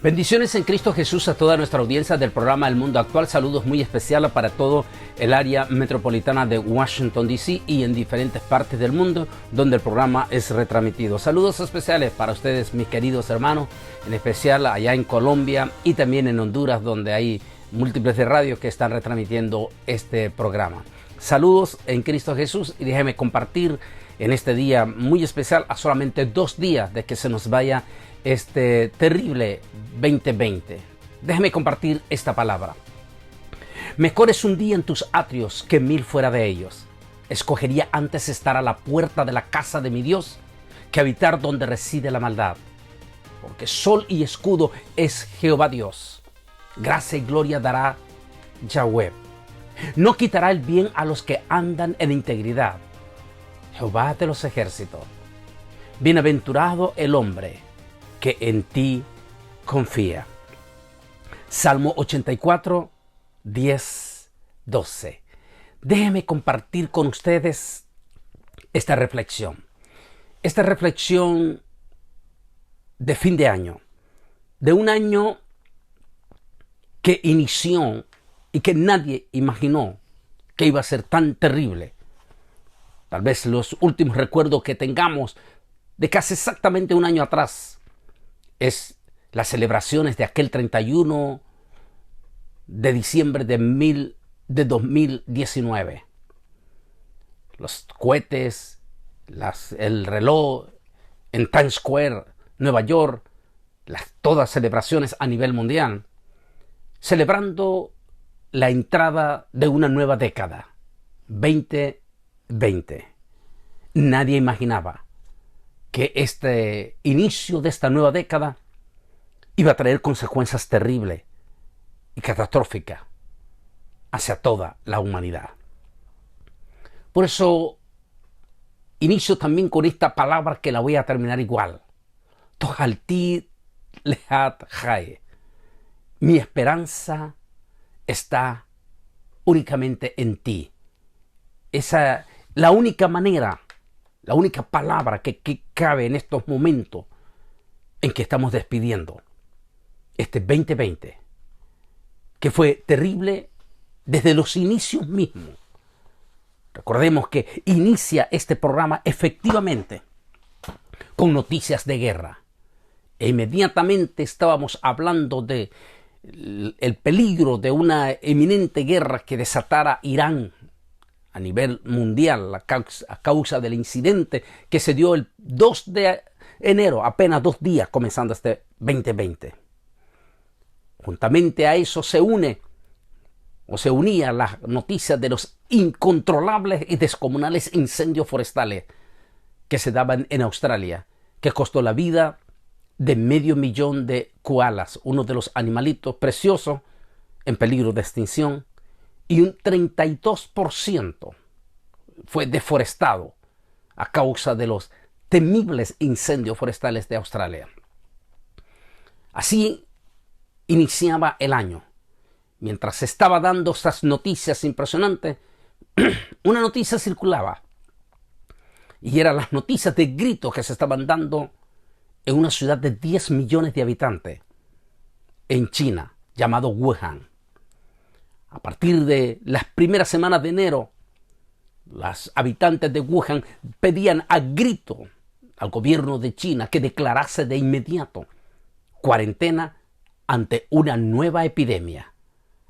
Bendiciones en Cristo Jesús a toda nuestra audiencia del programa El Mundo Actual. Saludos muy especiales para todo el área metropolitana de Washington, D.C. y en diferentes partes del mundo donde el programa es retransmitido. Saludos especiales para ustedes, mis queridos hermanos, en especial allá en Colombia y también en Honduras, donde hay múltiples de radios que están retransmitiendo este programa. Saludos en Cristo Jesús y déjeme compartir en este día muy especial, a solamente 2 días de que se nos vaya este terrible 2020. Déjeme compartir esta palabra. Mejor es un día en tus atrios que 1000 fuera de ellos. Escogería antes estar a la puerta de la casa de mi Dios que habitar donde reside la maldad. Porque sol y escudo es Jehová Dios. Gracia y gloria dará Yahweh. No quitará el bien a los que andan en integridad. Jehová de los ejércitos. Bienaventurado el hombre que en ti confía. Salmo 84, 10, 12. Déjenme compartir con ustedes esta reflexión. Esta reflexión de fin de año. De un año que inició y que nadie imaginó que iba a ser tan terrible. Tal vez los últimos recuerdos que tengamos de casi exactamente un año atrás es las celebraciones de aquel 31 de diciembre de 2019. Los cohetes, el reloj en Times Square, Nueva York, todas celebraciones a nivel mundial, celebrando la entrada de una nueva década, 2020. Nadie imaginaba que este inicio de esta nueva década iba a traer consecuencias terribles y catastróficas hacia toda la humanidad. Por eso inicio también con esta palabra que la voy a terminar igual. Tohalti lehat jai. Mi esperanza está únicamente en ti. Esa la única manera, la única palabra que cabe en estos momentos en que estamos despidiendo este 2020, que fue terrible desde los inicios mismos. Recordemos que inicia este programa efectivamente con noticias de guerra. E inmediatamente estábamos hablando de el peligro de una eminente guerra que desatara Irán a nivel mundial a causa del incidente que se dio el 2 de enero, apenas 2 días comenzando este 2020. Juntamente a eso se unía las noticias de los incontrolables y descomunales incendios forestales que se daban en Australia, que costó la vida de 500,000 de koalas, uno de los animalitos preciosos en peligro de extinción, y un 32% fue deforestado a causa de los temibles incendios forestales de Australia. Así iniciaba el año. Mientras se estaba dando estas noticias impresionantes, una noticia circulaba. Y eran las noticias de gritos que se estaban dando en una ciudad de 10 millones de habitantes en China, llamado Wuhan. A partir de las primeras semanas de enero, los habitantes de Wuhan pedían a grito al gobierno de China que declarase de inmediato cuarentena ante una nueva epidemia,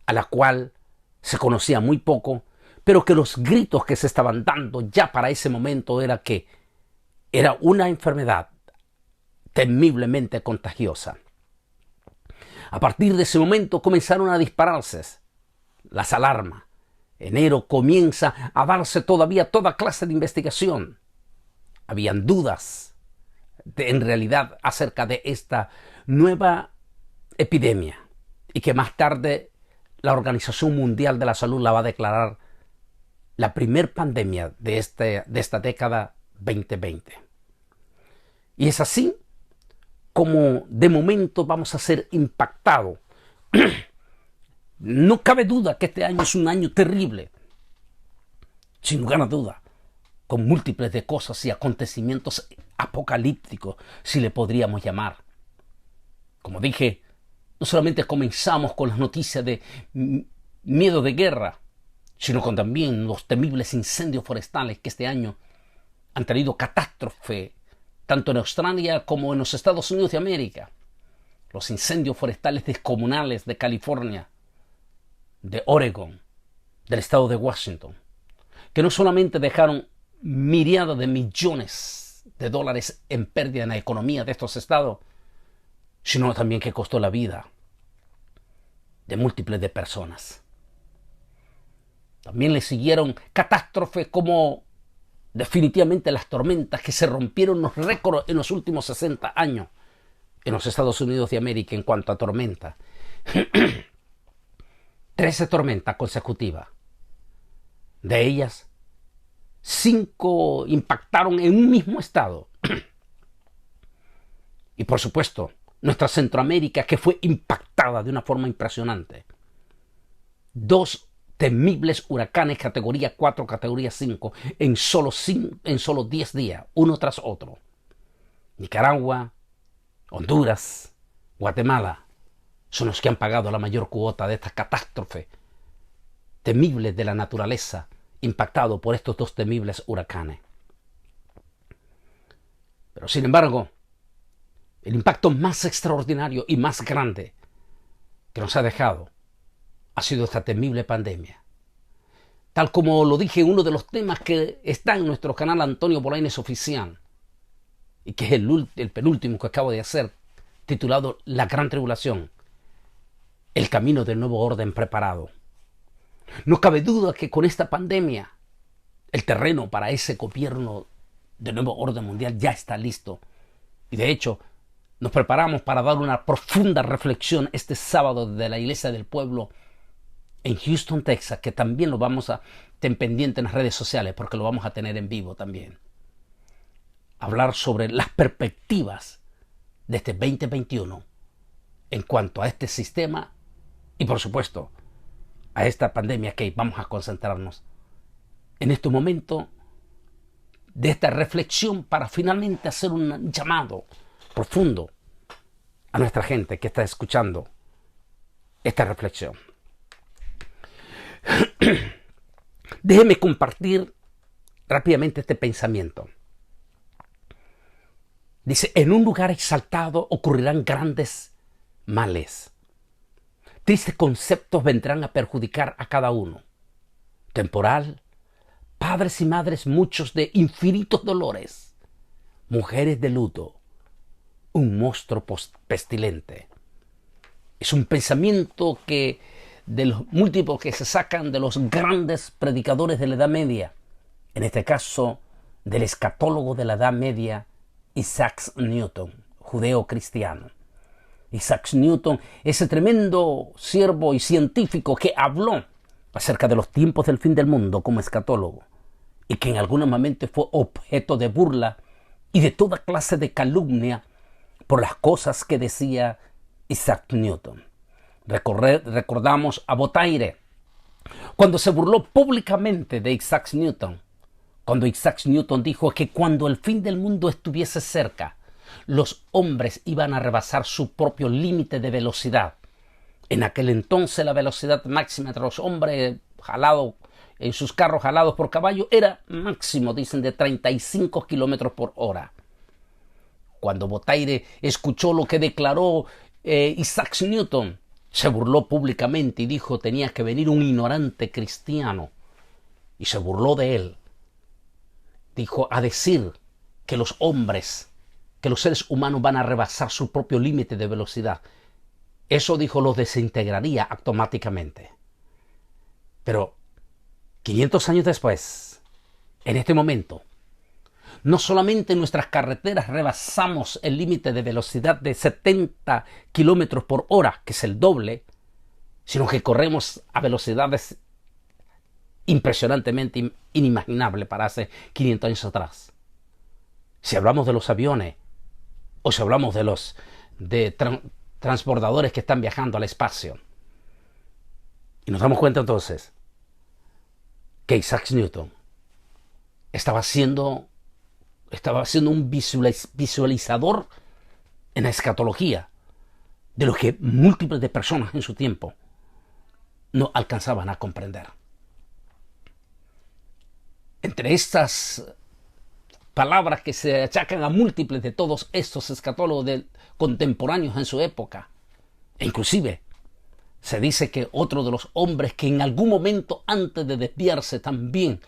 a la cual se conocía muy poco, pero que los gritos que se estaban dando ya para ese momento era que era una enfermedad temiblemente contagiosa. A partir de ese momento comenzaron a dispararse las alarmas. Enero comienza a darse todavía toda clase de investigación. Habían dudas en realidad acerca de esta nueva epidemia y que más tarde la Organización Mundial de la Salud la va a declarar la primer pandemia de esta década 2020. Y es así como de momento vamos a ser impactados. No cabe duda que este año es un año terrible, sin lugar a duda, con múltiples de cosas y acontecimientos apocalípticos, si le podríamos llamar. Como dije, no solamente comenzamos con las noticias de miedo de guerra, sino con también los temibles incendios forestales que este año han traído catástrofe tanto en Australia como en los Estados Unidos de América. Los incendios forestales descomunales de California, de Oregon, del estado de Washington, que no solamente dejaron miriadas de millones de dólares en pérdida en la economía de estos estados, sino también que costó la vida de múltiples de personas. También le siguieron catástrofes como definitivamente las tormentas que se rompieron los récords en los últimos 60 años en los Estados Unidos de América en cuanto a tormenta. 13 tormentas consecutivas. De ellas, 5 impactaron en un mismo estado. Y por supuesto, nuestra Centroamérica, que fue impactada de una forma impresionante. 2 temibles huracanes categoría 4, categoría 5 en solo 10 días, uno tras otro. Nicaragua, Honduras, Guatemala son los que han pagado la mayor cuota de esta catástrofe temible de la naturaleza impactado por estos 2 temibles huracanes. Pero sin embargo, el impacto más extraordinario y más grande que nos ha dejado ha sido esta temible pandemia. Tal como lo dije en uno de los temas que está en nuestro canal Antonio Bolaños Oficial, y que es el penúltimo que acabo de hacer, titulado La Gran Tribulación, el camino del nuevo orden preparado. No cabe duda que con esta pandemia, el terreno para ese gobierno del nuevo orden mundial ya está listo. Y de hecho, nos preparamos para dar una profunda reflexión este sábado de la Iglesia del Pueblo en Houston, Texas, que también lo vamos a tener pendiente en las redes sociales porque lo vamos a tener en vivo también. Hablar sobre las perspectivas de este 2021 en cuanto a este sistema y por supuesto a esta pandemia que vamos a concentrarnos en este momento de esta reflexión para finalmente hacer un llamado profundo a nuestra gente que está escuchando esta reflexión. Déjeme compartir rápidamente este pensamiento. Dice, en un lugar exaltado ocurrirán grandes males. Tristes conceptos vendrán a perjudicar a cada uno. Temporal, padres y madres muchos de infinitos dolores, mujeres de luto, un monstruo pestilente. Es un pensamiento que de los múltiples que se sacan de los grandes predicadores de la Edad Media, en este caso del escatólogo de la Edad Media, Isaac Newton, judeo-cristiano. Isaac Newton, ese tremendo siervo y científico que habló acerca de los tiempos del fin del mundo como escatólogo y que en algún momento fue objeto de burla y de toda clase de calumnia por las cosas que decía Isaac Newton. Recordamos a Voltaire, cuando se burló públicamente de Isaac Newton, cuando Isaac Newton dijo que cuando el fin del mundo estuviese cerca, los hombres iban a rebasar su propio límite de velocidad. En aquel entonces la velocidad máxima de los hombres jalados en sus carros jalados por caballo era máximo, dicen, de 35 kilómetros por hora. Cuando Voltaire escuchó lo que declaró Isaac Newton, se burló públicamente y dijo tenía que venir un ignorante cristiano y se burló de él. Dijo a decir que los hombres, que los seres humanos van a rebasar su propio límite de velocidad. Eso, dijo, los desintegraría automáticamente. Pero 500 años después, en este momento, no solamente en nuestras carreteras rebasamos el límite de velocidad de 70 kilómetros por hora, que es el doble, sino que corremos a velocidades impresionantemente inimaginables para hace 500 años atrás. Si hablamos de los aviones o si hablamos de los transbordadores que están viajando al espacio. Y nos damos cuenta entonces que Isaac Newton estaba siendo un visualizador en la escatología de lo que múltiples de personas en su tiempo no alcanzaban a comprender. Entre estas palabras que se achacan a múltiples de todos estos escatólogos contemporáneos en su época, e inclusive se dice que otro de los hombres que en algún momento antes de desviarse también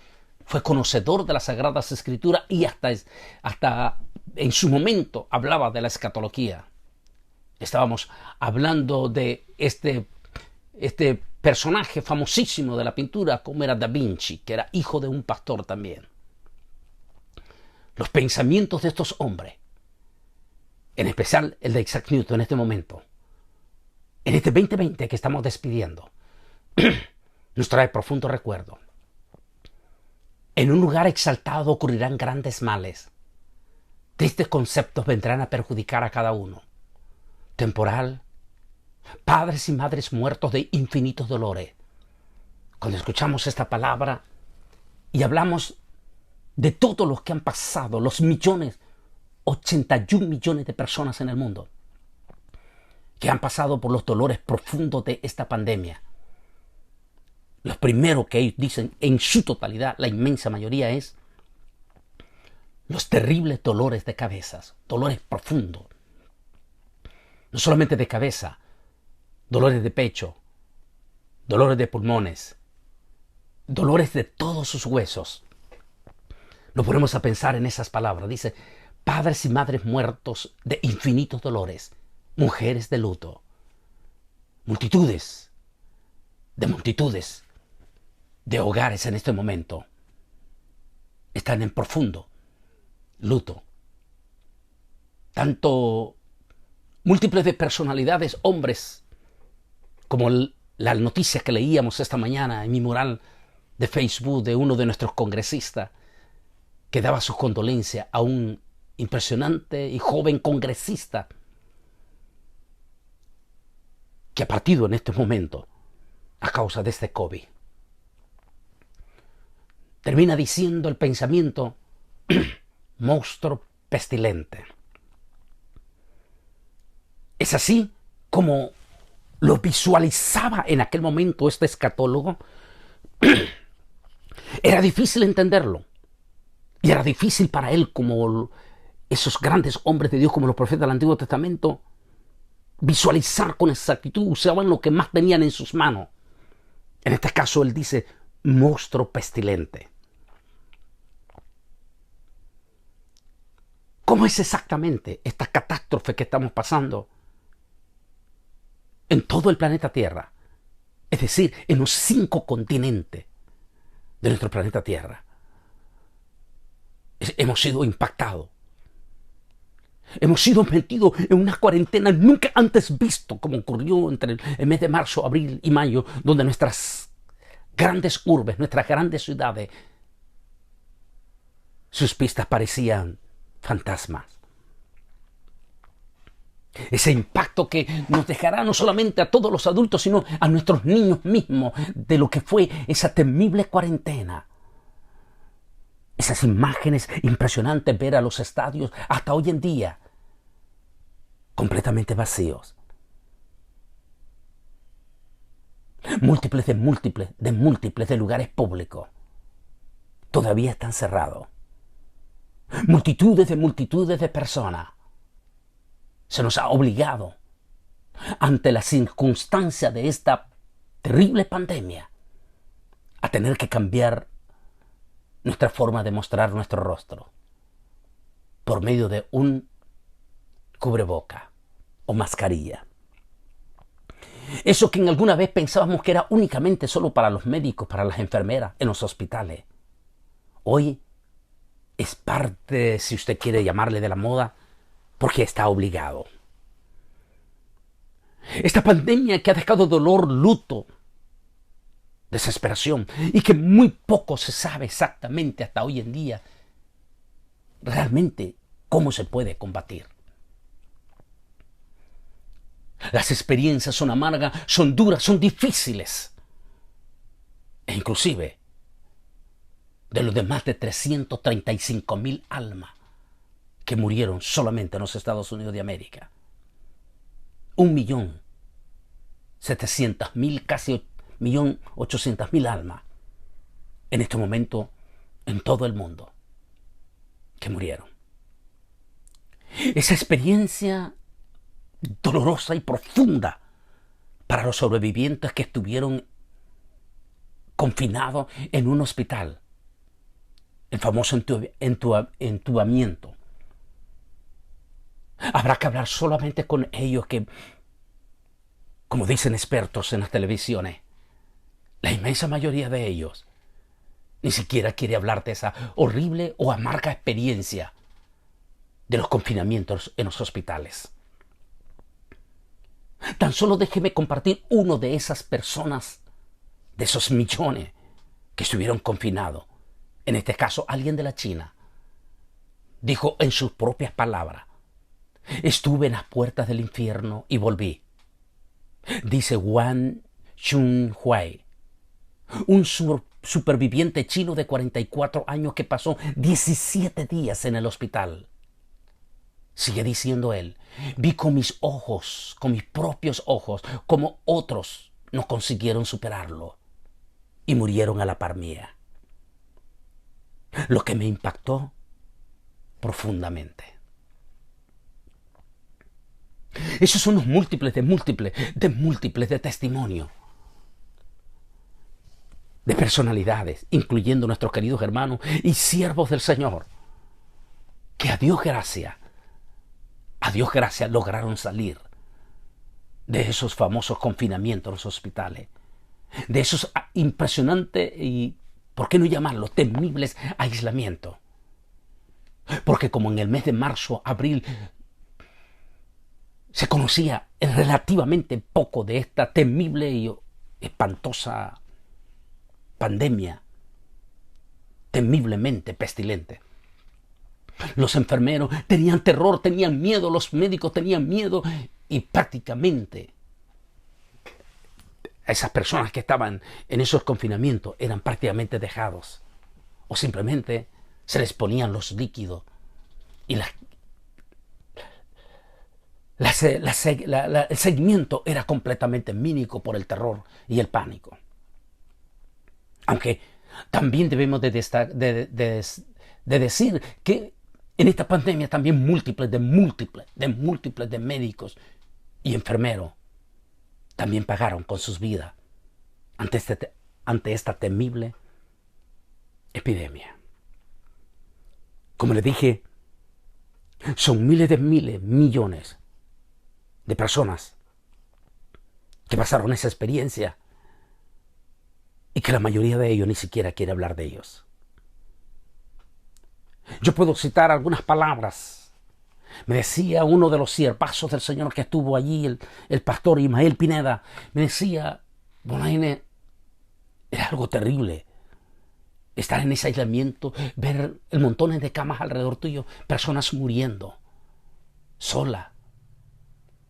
fue conocedor de las Sagradas Escrituras y hasta en su momento hablaba de la escatología. Estábamos hablando de este personaje famosísimo de la pintura como era Da Vinci, que era hijo de un pastor también. Los pensamientos de estos hombres, en especial el de Isaac Newton en este momento, en este 2020 que estamos despidiendo, nos trae profundo recuerdo. En un lugar exaltado ocurrirán grandes males. Tristes conceptos vendrán a perjudicar a cada uno. Temporal, padres y madres muertos de infinitos dolores. Cuando escuchamos esta palabra y hablamos de todos los que han pasado, los 81 millones de personas en el mundo, que han pasado por los dolores profundos de esta pandemia. Lo primero que ellos dicen en su totalidad, la inmensa mayoría, es los terribles dolores de cabezas, dolores profundos. No solamente de cabeza, dolores de pecho, dolores de pulmones, dolores de todos sus huesos. Nos ponemos a pensar en esas palabras. Dice, padres y madres muertos de infinitos dolores, mujeres de luto, multitudes de hogares en este momento están en profundo luto. Tanto múltiples de personalidades, hombres, como la noticia que leíamos esta mañana en mi mural de Facebook de uno de nuestros congresistas que daba sus condolencias a un impresionante y joven congresista que ha partido en este momento a causa de este COVID. Termina diciendo el pensamiento monstruo pestilente. Es así como lo visualizaba en aquel momento este escatólogo. Era difícil entenderlo. Y era difícil para él, como esos grandes hombres de Dios, como los profetas del Antiguo Testamento, visualizar con exactitud. Usaban lo que más tenían en sus manos. En este caso él dice monstruo pestilente. ¿Cómo es exactamente esta catástrofe que estamos pasando en todo el planeta Tierra? Es decir, en los 5 continentes de nuestro planeta Tierra. Hemos sido impactados. Hemos sido metidos en una cuarentena nunca antes visto, como ocurrió entre el mes de marzo, abril y mayo, donde nuestras grandes urbes, nuestras grandes ciudades, sus pistas parecían fantasmas. Ese impacto que nos dejará no solamente a todos los adultos, sino a nuestros niños mismos, de lo que fue esa temible cuarentena. Esas imágenes impresionantes, ver a los estadios hasta hoy en día completamente vacíos. Múltiples de lugares públicos todavía están cerrados. Multitudes de personas. Se nos ha obligado, ante la circunstancia de esta terrible pandemia, a tener que cambiar nuestra forma de mostrar nuestro rostro por medio de un cubreboca o mascarilla. Eso que en alguna vez pensábamos que era únicamente solo para los médicos, para las enfermeras en los hospitales, hoy es parte, si usted quiere llamarle, de la moda, porque está obligado. Esta pandemia que ha dejado dolor, luto, desesperación, y que muy poco se sabe exactamente hasta hoy en día realmente cómo se puede combatir. Las experiencias son amargas, son duras, son difíciles. E inclusive, de los de más de 335,000 almas que murieron solamente en los Estados Unidos de América, 1.700.000, casi 1.800.000 almas en este momento en todo el mundo que murieron. Esa experiencia dolorosa y profunda para los sobrevivientes que estuvieron confinados en un hospital, el famoso entubamiento. Habrá que hablar solamente con ellos que, como dicen expertos en las televisiones, la inmensa mayoría de ellos ni siquiera quiere hablar de esa horrible o amarga experiencia de los confinamientos en los hospitales. Tan solo déjeme compartir uno de esas personas, de esos millones que estuvieron confinados. En este caso, alguien de la China dijo en sus propias palabras: estuve en las puertas del infierno y volví. Dice Wang Chunhui, un superviviente chino de 44 años que pasó 17 días en el hospital. Sigue diciendo él: vi con mis ojos, con mis propios ojos, como otros no consiguieron superarlo y murieron a la par mía. Lo que me impactó profundamente. Esos son los múltiples de testimonios, de personalidades, incluyendo nuestros queridos hermanos y siervos del Señor, que a Dios gracias lograron salir de esos famosos confinamientos en los hospitales, de esos impresionantes y, ¿por qué no llamarlo?, temibles aislamientos. Porque como en el mes de marzo, abril, se conocía relativamente poco de esta temible y espantosa pandemia, temiblemente pestilente. Los enfermeros tenían terror, tenían miedo, los médicos tenían miedo y prácticamente esas personas que estaban en esos confinamientos eran prácticamente dejados o simplemente se les ponían los líquidos y el seguimiento era completamente mínimo por el terror y el pánico. Aunque también debemos de decir que en esta pandemia también múltiples de médicos y enfermeros también pagaron con sus vidas ante esta temible epidemia. Como les dije, son millones de personas que pasaron esa experiencia y que la mayoría de ellos ni siquiera quiere hablar de ellos. Yo puedo citar algunas palabras. Me decía uno de los siervazos del Señor que estuvo allí, el pastor Ismael Pineda, me decía: Bonaine, era algo terrible estar en ese aislamiento, ver el montones de camas alrededor tuyo, personas muriendo, sola,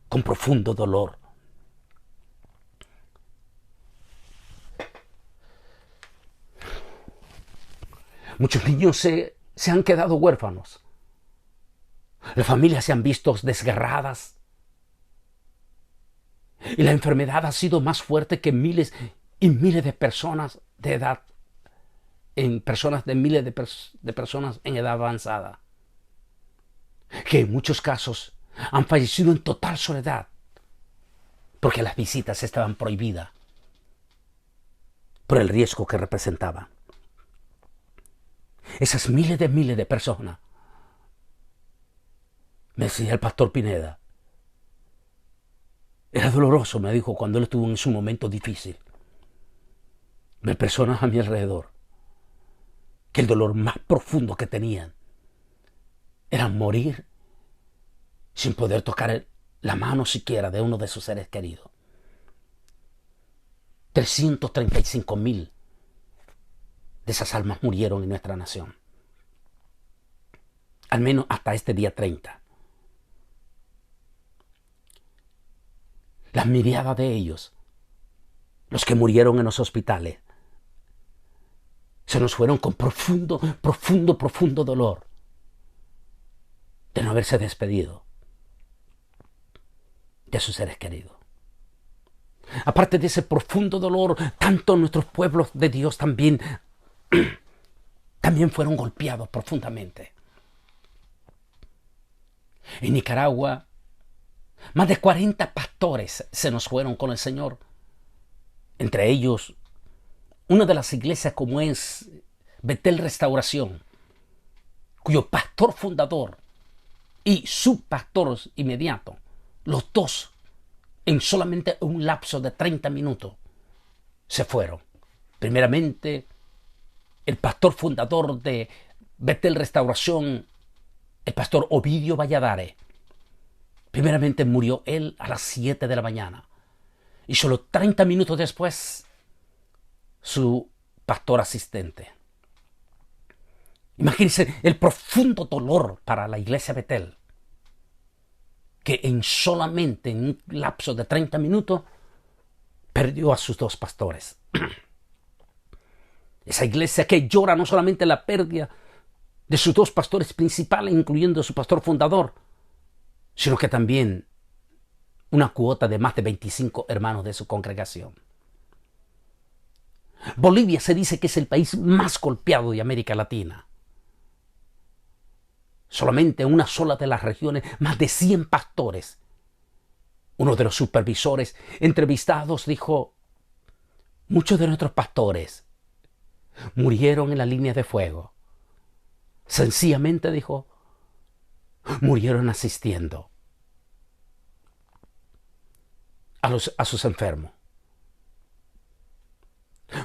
con profundo dolor. Muchos niños se han quedado huérfanos. Las familias se han visto desgarradas. Y la enfermedad ha sido más fuerte que miles y miles de personas de edad, miles de personas en edad avanzada, que en muchos casos han fallecido en total soledad porque las visitas estaban prohibidas por el riesgo que representaba. Esas miles de personas, me decía el pastor Pineda, era doloroso, me dijo, cuando él estuvo en su momento difícil, ver personas a mi alrededor que el dolor más profundo que tenían era morir sin poder tocar la mano siquiera de uno de sus seres queridos. 335.000 de esas almas murieron en nuestra nación, al menos hasta este día 30. Las miriadas de ellos, los que murieron en los hospitales, se nos fueron con profundo dolor de no haberse despedido de sus seres queridos. Aparte de ese profundo dolor, tanto nuestros pueblos de Dios también fueron golpeados profundamente. En Nicaragua, más de 40 pastores se nos fueron con el Señor. Entre ellos, una de las iglesias como es Betel Restauración, cuyo pastor fundador y su pastor inmediato, los dos, en solamente un lapso de 30 minutos, se fueron. Primeramente, el pastor fundador de Betel Restauración, el pastor Ovidio Valladares. Primeramente murió él a las 7 de la mañana. Y solo 30 minutos después, su pastor asistente. Imagínense el profundo dolor para la iglesia Betel, que solamente en un lapso de 30 minutos perdió a sus dos pastores. Esa iglesia que llora no solamente la pérdida de sus dos pastores principales, incluyendo su pastor fundador, sino que también una cuota de más de 25 hermanos de su congregación. Bolivia se dice que es el país más golpeado de América Latina. Solamente en una sola de las regiones, más de 100 pastores. Uno de los supervisores entrevistados dijo: muchos de nuestros pastores murieron en la línea de fuego. Sencillamente, dijo, murieron asistiendo a sus enfermos.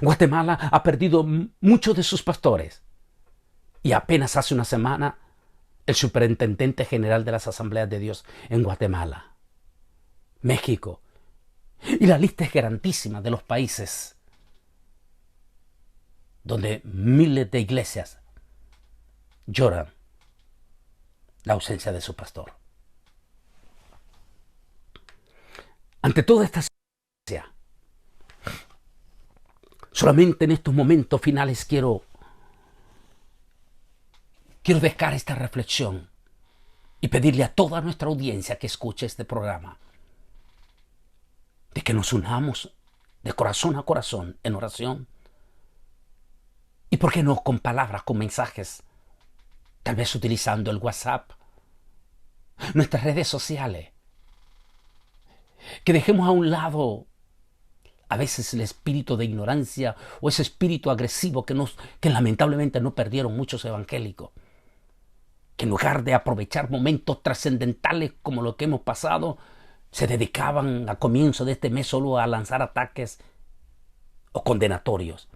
Guatemala ha perdido muchos de sus pastores. Y apenas hace una semana, el superintendente general de las Asambleas de Dios en Guatemala, México, y la lista es grandísima de los países donde miles de iglesias lloran la ausencia de su pastor. Ante toda esta situación, solamente en estos momentos finales quiero dejar esta reflexión y pedirle a toda nuestra audiencia que escuche este programa de que nos unamos de corazón a corazón en oración. Y por qué no con palabras, con mensajes, tal vez utilizando el WhatsApp, nuestras redes sociales. Que dejemos a un lado a veces el espíritu de ignorancia o ese espíritu agresivo que lamentablemente no perdieron muchos evangélicos. Que en lugar de aprovechar momentos trascendentales como lo que hemos pasado, se dedicaban a comienzo de este mes solo a lanzar ataques o condenatorios.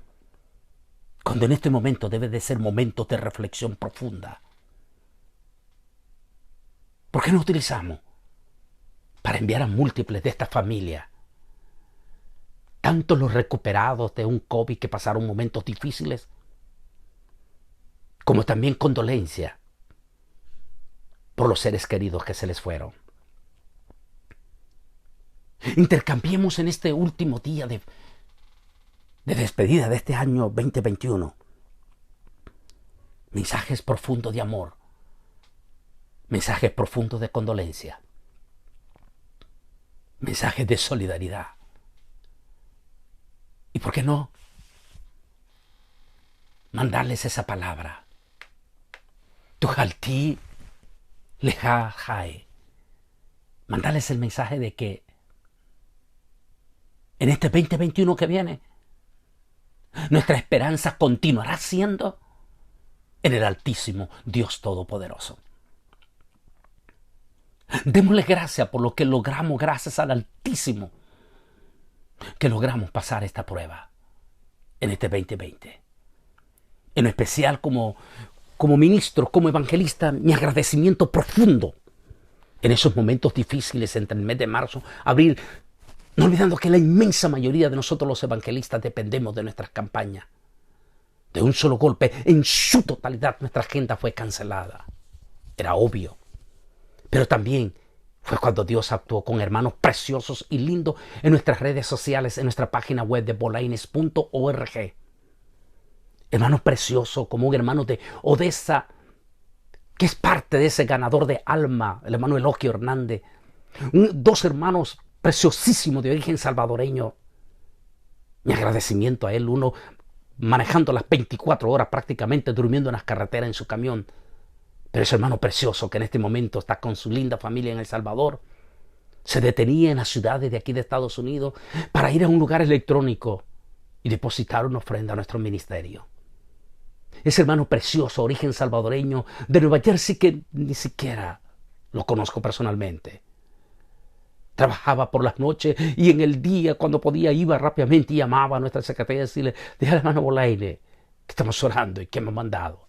Cuando en este momento debe de ser momentos de reflexión profunda. ¿Por qué no utilizamos para enviar a múltiples de esta familia, tanto los recuperados de un COVID que pasaron momentos difíciles, como también condolencia por los seres queridos que se les fueron? Intercambiemos en este último día de despedida de este año 2021 mensajes profundos de amor, mensajes profundos de condolencia, mensajes de solidaridad. ¿Y por qué no mandarles esa palabra? Tujalti leja jai. Mandarles el mensaje de que en este 2021 que viene, nuestra esperanza continuará siendo en el Altísimo Dios Todopoderoso. Démosle gracias por lo que logramos, gracias al Altísimo, que logramos pasar esta prueba en este 2020. En especial como ministro, como evangelista, mi agradecimiento profundo en esos momentos difíciles entre el mes de marzo, abril, no olvidando que la inmensa mayoría de nosotros los evangelistas dependemos de nuestras campañas. De un solo golpe, en su totalidad, nuestra agenda fue cancelada. Era obvio. Pero también fue cuando Dios actuó con hermanos preciosos y lindos en nuestras redes sociales, en nuestra página web de bolaines.org. Hermanos preciosos, como un hermano de Odessa, que es parte de ese ganador de alma, el hermano Eloquio Hernández, Dos hermanos preciosísimos de origen salvadoreño. Mi agradecimiento a él, uno manejando las 24 horas prácticamente, durmiendo en las carreteras en su camión. Pero ese hermano precioso que en este momento está con su linda familia en El Salvador, se detenía en las ciudades de aquí de Estados Unidos para ir a un lugar electrónico y depositar una ofrenda a nuestro ministerio. Ese hermano precioso, origen salvadoreño, de Nueva Jersey, que ni siquiera lo conozco personalmente. Trabajaba por las noches y en el día, cuando podía, iba rápidamente y llamaba a nuestra secretaria y decirle: deja al hermano Bolaine, que estamos orando y que me ha mandado.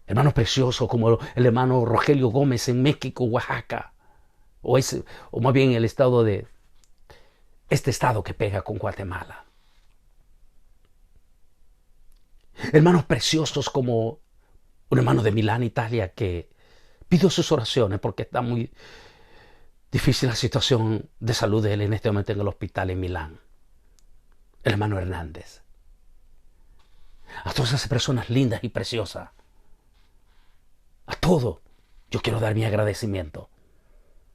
Hermanos preciosos como el hermano Rogelio Gómez en México, Oaxaca, o más bien el estado de este estado que pega con Guatemala. Hermanos preciosos como un hermano de Milán, Italia, que pidió sus oraciones porque está muy difícil la situación de salud de él en este momento en el hospital en Milán. El hermano Hernández. A todas esas personas lindas y preciosas, a todo yo quiero dar mi agradecimiento.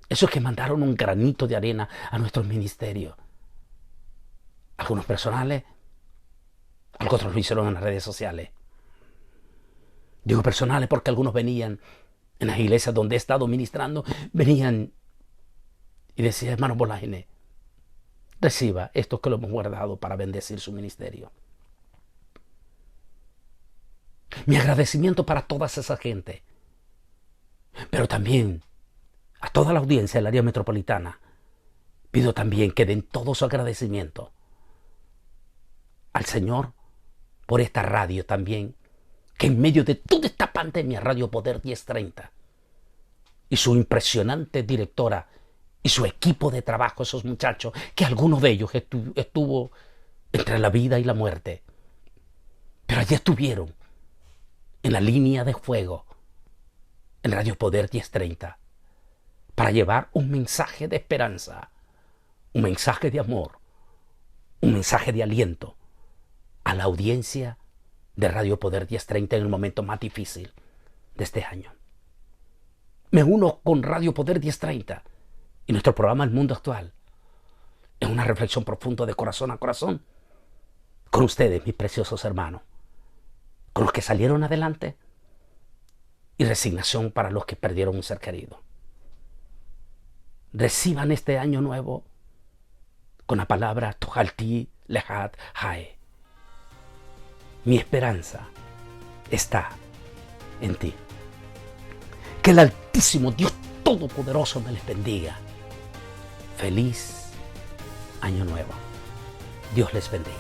Esos que mandaron un granito de arena a nuestro ministerio. Algunos personales, algunos otros lo hicieron en las redes sociales. Digo personales porque algunos venían en las iglesias donde he estado ministrando, venían y decían: hermano Bolaine, reciba esto que lo hemos guardado para bendecir su ministerio. Mi agradecimiento para toda esa gente, pero también a toda la audiencia del área metropolitana. Pido también que den todo su agradecimiento al Señor por esta radio también, que en medio de toda esta pandemia, Radio Poder 1030 y su impresionante directora y su equipo de trabajo, esos muchachos, que algunos de ellos estuvo entre la vida y la muerte, pero allí estuvieron en la línea de fuego en Radio Poder 1030 para llevar un mensaje de esperanza, un mensaje de amor, un mensaje de aliento a la audiencia de Radio Poder 1030 en el momento más difícil de este año. Me uno con Radio Poder 1030 y nuestro programa El Mundo Actual en una reflexión profunda de corazón a corazón con ustedes, mis preciosos hermanos, con los que salieron adelante, y resignación para los que perdieron un ser querido. Reciban este año nuevo con la palabra Tohalti Lehat Hae. Mi esperanza está en ti. Que el Altísimo Dios Todopoderoso me les bendiga. Feliz año nuevo. Dios les bendiga.